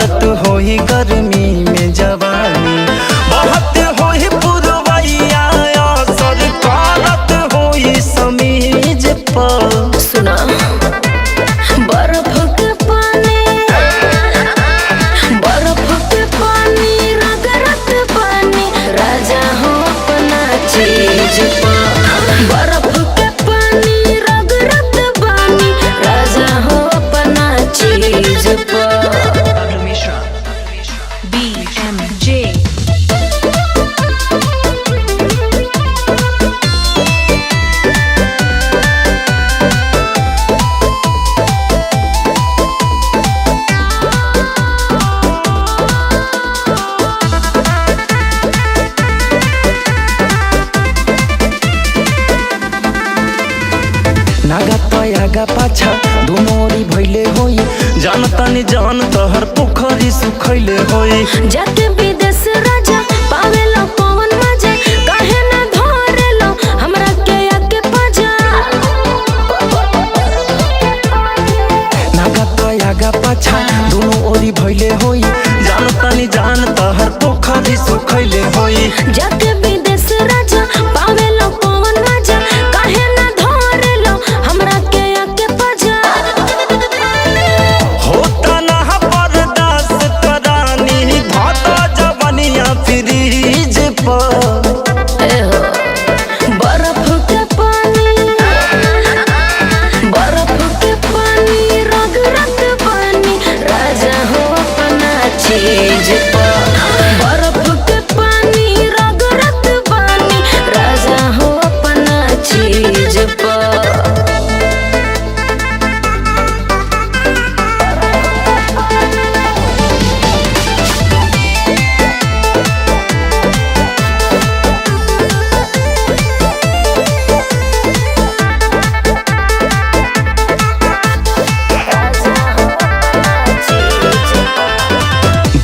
जरत होई गर्मी में जवानी, बहुत होई पुरवैया असर करत होई समीज पर। सुना बर्फ के पानी रगड़त पानी राजा हो अपना चीज पर। बर्फ के पानी रगड़त पानी राजा हो अपना चीज पर। BMJ नागा तयागा पाछा दुनोरी भइले होई, जान तनी जान तहर पोखरी सुखैले होई। जाके विदेश राजा पावेलो पवन मजा, काहे ना धरेलो हमरा के आके पाजा। नागा तयागा पाछा दुनो ओरी भइले होई, जान तनी जान तहर पोखरी सुखैले होई। जाके विदेश राजा पावेलो पवन मजा, काहे ना धरेलो हमरा के आके पाजा। होता ना बर्दाश्त करानी भाता जवनिया फ्रीज पर। बर्फ के पानी रगड़त पानी राजा हो अपना चीज पर। बर्फ के पानी रगड़त पानी राजा हो अपना चीज पर।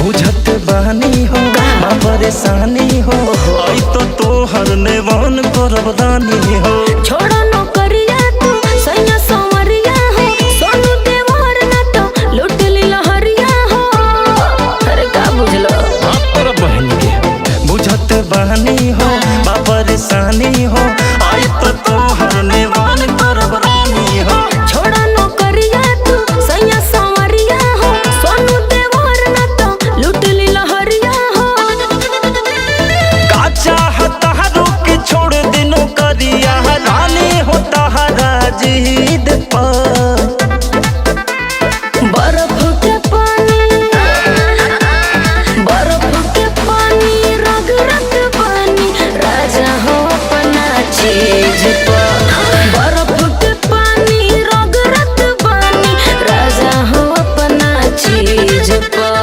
बुझत बहनी हो ना परेशानी हो, आई तो तोहर नेवान करब रानी हो। छोड़ो नौकरिया तू सैया संवरिया हो, सोनू देवर ना तो लूट ली लहरिया हो। अरे का बुझलो तोर बहन के बुझत बहनी हो ना परेशानी हो, आई तो तोहर नेवान करब रानी हो। छोड़ो नौकरिया तू सैया संवरिया हो, सोनू देवर ना तो लूट ली लहरिया हो। का चाहता रुक छोड़ दिनो करिया रानी हो तहरा जिद पर। बर्फ के पानी रगड़त पानी राजा हो अपना चीज पर। बर्फ के पानी रगड़त पानी राजा हो अपना चीज पर।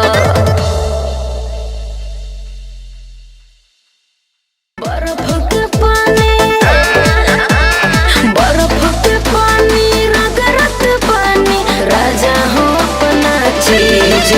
बर्फ के पानी रगड़त पानी राजा हो अपना चीज